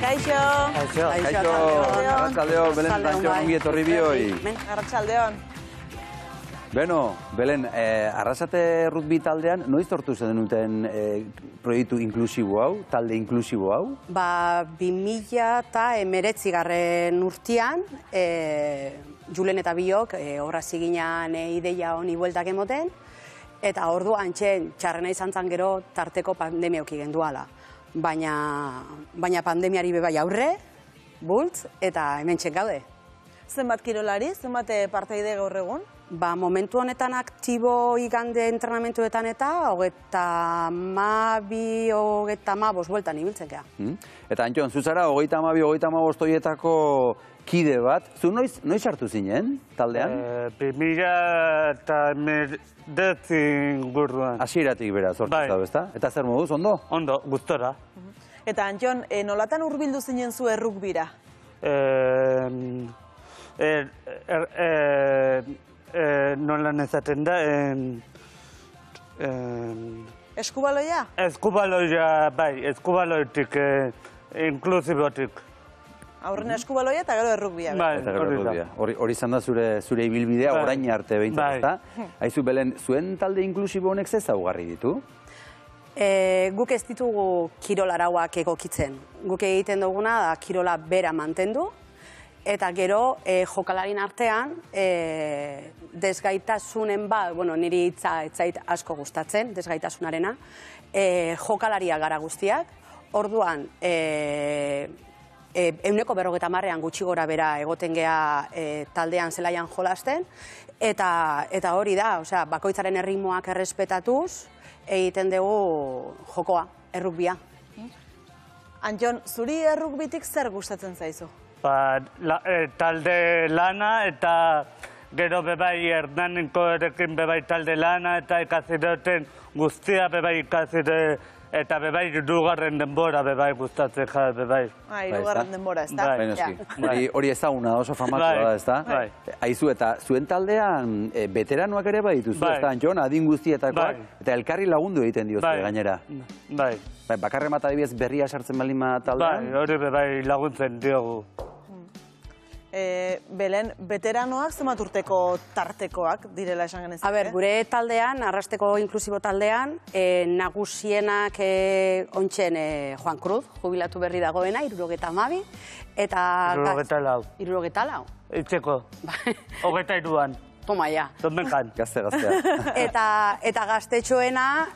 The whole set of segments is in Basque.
Kaixo. Kaixo. Arratsaldeon, Belen eta Antxon ongi etorri bioi. Arratsaldeon. Beno, Belen, Arrasate rugby taldean, noiz sortu zenuten proiektu inklusibo hau, talde inklusibo hau? 2019 urtean, Julen eta biok horra ziginan ideia honi bueltak emoten, eta orduan txarrena izan zan gero tarteko pandemia auki genduala. Baina pandemiari bebai aurre, bultz, eta hemen gaude. Zenbat kirolari, zenbat parteide gaur egun? Momentu honetan aktibo igande entrenamentuetan eta 32-35 bueltan ibiltzen gea. Eta Antxon, zuzara 32-35 horietako kide bat. Zu noiz sartu zinen taldean? 2019 guruan. Hasieratik bera sortu zau, ezta? Eta zer moduz, ondo? Ondo, gustora. Eta Antxon, nolatan hurbildu zinen zu errugbira? Nolan ezaten da, Eskubaloia? Eskubaloia, bai, eskubaloitik, inklusibotik. Aurren eskubaloia eta gero errugbia. Bai, hori izan da zure ibilbidea, orain arte behintzat, ezta? Aizu, Belen, zuen talde inklusibo honek ze ezaugarri ditu? Guk ez ditugu kirol arauak egokitzen. Guk egiten duguna da kirola bera mantendu, eta gero jokalarien artean desgaitasunen bat, niri hitza etzait asko gustatzen, desgaitasunarena, jokalaria gara guztiak, orduan 150 gutxi gora bera egoten gea taldean zelaian jolasten, eta hori da, bakoitzaren erritmoak errespetatuz, egiten dugu jokoa, errugbia. Antxon, zuri errugbitik zer gustatzen zaizu? Talde lana eta gero bebai Hernaniko erekin bebai talde lana eta ikaziroten guztia bebai ikazire eta bebai irugarren denbora bebai gustatzen ja bebai. Irugarren denbora, ez da? Hori ezaguna oso famatua da, ez da? Aizu, eta zuen taldean veteranoak ere bai dituzu, ez da, Antxon, adin guztietakoak, eta elkarri lagundu egiten diozue gainera. Bai. Bakarren bat adibidez berria sartzen baldin taldean? Bai, hori bebai laguntzen diogu. Belen, veteranoak zenbat urteko tartekoak direla esan genezake? Gure taldean, Arrasteko inklusibo taldean, nagusienak ontsen Juan Cruz, jubilatu berri dagoena, 72, eta... 74. Itzeko. 23an. Toma, ja. Tomenkan. Gaztea. Eta gaztetxoena,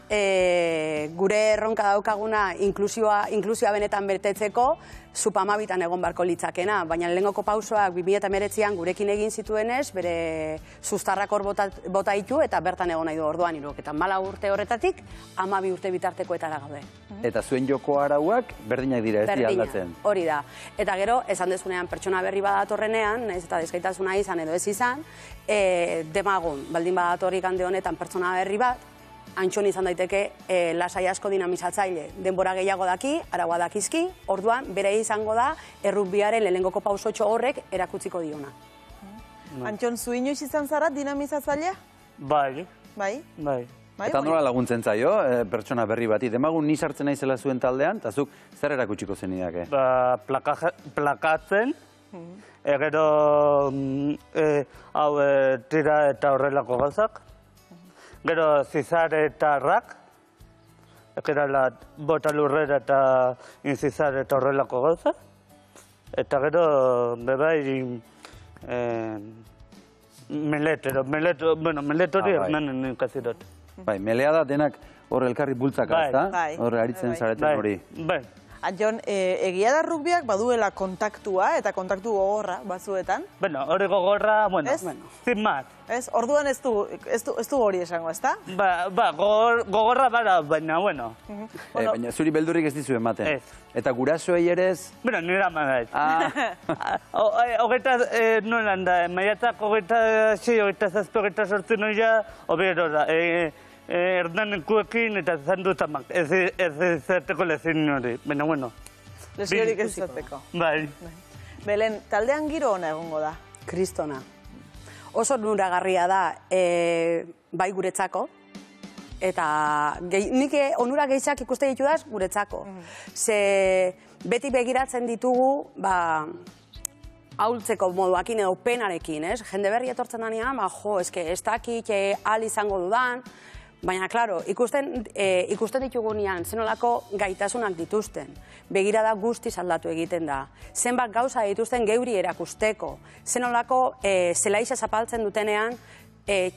gure erronka daukaguna inklusioa benetan betetzeko, Supamabitan egon barko litzakena, baina lehengoko pausoak 2019an gurekin egin zituenez, bere sustarrak hor bota ditu eta bertan egon nahi du orduan 74 urte horretatik, 12 urte bitartekoetara gaude. Eta zuen joko arauak berdinak dira, ez dira aldatzen? Hori da. Eta gero, esan dezunean pertsona berri badatorrenean, ez eta desgaitasuna izan edo ez izan, demagun, baldin badatorrik hande honetan pertsona berri bat, Antxon izan daiteke lasai asko dinamizatzaile. Denbora gehiago daki, araua dakizki, orduan bere izango da errugbiaren lehenengoko pausotxo horrek erakutziko diona. Antxon, zu inoiz izan zara dinamizatzailea? Bai. Bai? Bai. Eta nola laguntzen zaio, pertsona berri bati? Demagun ni sartzen naizela zuen taldean, eta zuk zer erakutsiko zenidak? Plakatzen, gero hau tira eta horrelako gauzak. Gero zizare eta rak, gero bota lurrera eta inzizare eta horrelako gauza. Eta gero, bebai, meletori hernanen ikazirot. Bai, melea da denak hor elkarri bultzaka, ez da? Hor aritzen zareten hori. Bai. Antxon, egia da rugbiak baduela kontaktua eta kontaktu gogorra batzuetan? Bueno, hori gogorra, zin mat. Orduan ez du hori esango, ez da? Gogorra bada, baina, bueno. Baina zuri beldurrik ez dizu ematen. Ez. Eta gurasoei ere ez? Bueno, nire amadaiz. Hogeita, nolan da, maiatzak hogeita 7 noia, obero da. Hernanekuekin eta zan dut amak, ez zerteko lezin hori, baina bueno. Leziorik ez zerteko. Bai. Belen, taldean giro ona egongo da? Kristona. Oso nuragarria da, bai guretzako, Eta nik onura gehiak ikuste ditudaz guretzako. Ze beti begiratzen ditugu, ahultzeko moduakin edo penarekin, ez? Jende berri etortzen danean, ez dakit ahal izango dudan, baina, klaro, ikusten ditugunean zenolako gaitasunak dituzten. Begirada guztiz aldatu egiten da. Zenbat gauza dituzten geuri erakusteko. Zenolako zelaixa zapaltzen dutenean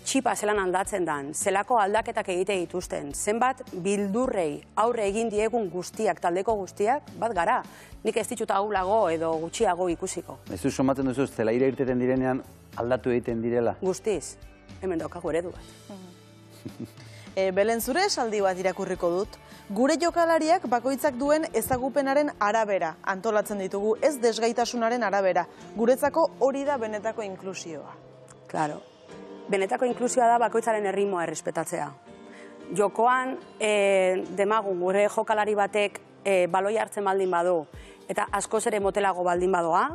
txipa zelan aldatzen dan. Zelako aldaketak egite dituzten. Zenbat bildurrei aurre egin diegun guztiak, taldeko guztiak, bat gara. Nik ez ditut ahulago edo gutxiago ikusiko. Ez du somatzen duzu, zelaira irteten direnean aldatu egiten direla? Guztiz. Hemen daukagu eredu bat. Belen, zure esaldi bat irakurriko dut. Gure jokalariak bakoitzak duen ezagupenaren arabera antolatzen ditugu, ez desgaitasunaren arabera. Guretzako hori da benetako inklusioa. Claro. Benetako inklusioa da bakoitzaren erritmoa errespetatzea. Jokoan, demagun, gure jokalari batek baloi hartzen baldin badu, eta askoz ere motelago baldin badoa,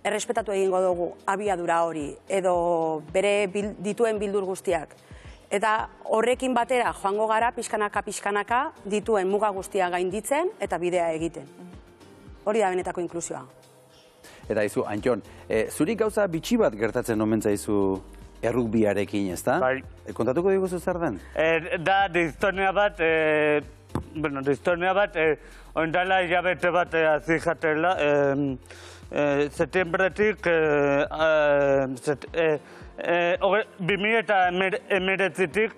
errespetatu egingo dugu abiadura hori, edo bere dituen bildur guztiak. Eta horrekin batera joango gara pixkanaka dituen muga guztia gainditzen eta bidea egiten. Hori da benetako inklusioa. Eta izu, Antxon, zuri gauza bitxi bat gertatzen omen zaizu errugbiarekin, ez da? Bai. Kontatuko diguzu zer den? Da, distonia bat, oindala hilabete bat azijatela, setiembretik, 2019-tik,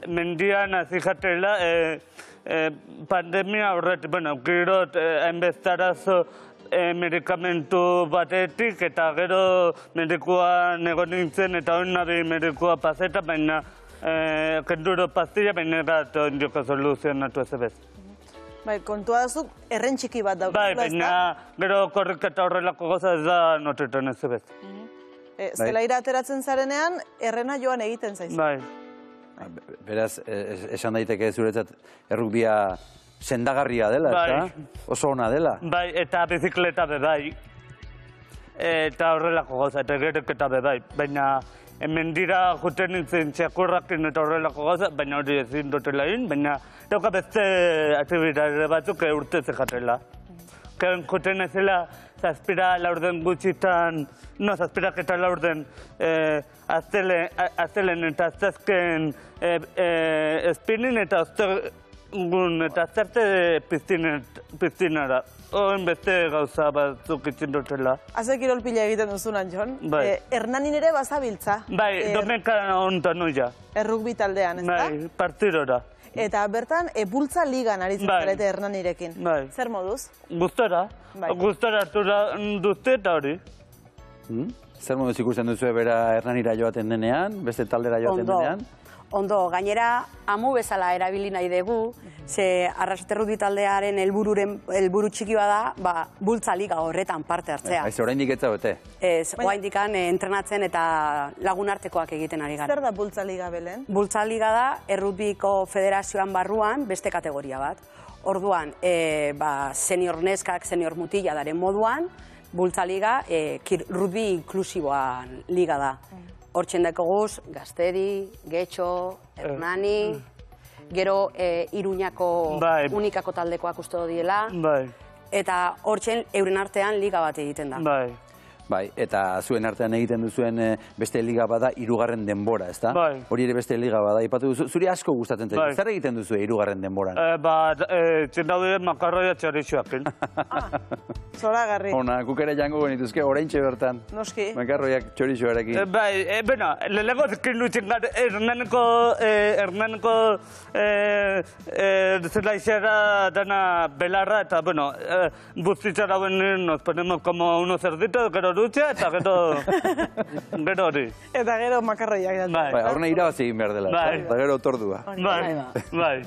mendian azijatela, pandemia horret, girot, hainbestarazo medikamentu batetik, eta gero medikuan egon nintzen, eta hori nabi medikua paseta, baina kenduro pastilla, baina bat ondoko soluzionatu ez ebez. Bai, kontua dazuk, erren txiki bat daukazula, ez da? Bai, baina gero korrik eta horrelako goza ez da notetan ez ebez. Zelaira ateratzen zarenean, errena joan egiten zaizu. Bai. Beraz, esan daiteke zuretzat errugbia sendagarria dela, eta oso ona dela. Bai, eta bizikleta bebai. Eta horrelako goza, eta gerek eta bebai. Baina hemen dira juten nintzen txakurrakin eta horrelako goza, baina hori ezin dutela egin, baina dauka beste aktibidade batzuk urtez jatela. Juten ezela zazpira laurden gutxitan, zazpirak eta laurden aztelen eta aztazken espinin eta aztarte piztinara. Oen beste gauza batzuk itzin dutela. Haze kirolpila egiten duzun, Antxon. Hernanin ere bazabiltza. Bai, domeka onta nuia. Errugbi taldean, ez da? Bai, partidora. Eta bertan, bultza ligan aritzen zarete Hernanirekin. Bai. Zer moduz? Gustora. Gustora hartu duzte eta hori. Zer moduz ikusten duzu bera Hernanira joaten denean, beste taldera joaten denean? Ondo, gainera, amu bezala erabili nahi dugu, ze Arrasate Rugbi taldearen helburu txikioa da, bultza liga horretan parte hartzea. Ez, oraindik ez zaudete? Ez, oraindikan entrenatzen eta lagunartekoak egiten ari gara. Zer da bultza liga, Belen? Bultza liga da, errugbiko federazioan barruan beste kategoria bat. Orduan, senior neskak, senior mutila daren moduan, bultza liga, rugbi inklusiboan liga da. Hortzen dekoguz, Gaztedi, Getxo, Hernani, gero Iruñako unikako taldekoak uste diela, eta hortzen euren artean liga bat egiten da. Bai, eta zuen artean egiten duzuen beste liga bada hirugarren denbora, ez da? Bai. Hori ere beste liga bada, ipatu duzu, zuri asko gustatzen zaitu. Zer egiten duzu hirugarren denboran? Txendaude makarroia txarritxoakin. Zoragarri. Ona, guk ere jango genituzke, oraintxe bertan. Noski. Makarroiak txorixoarekin. Bai, lelego zikin lutzen gara, Hernaneko zelaixera dana belarra, eta, bustitzara benen nos ponemos como unos cerditos, gero dutxa, eta gero hori. Eta gero makarroiak. Bai, horne irabazi egin behar dela, eta gero tordua. Bai.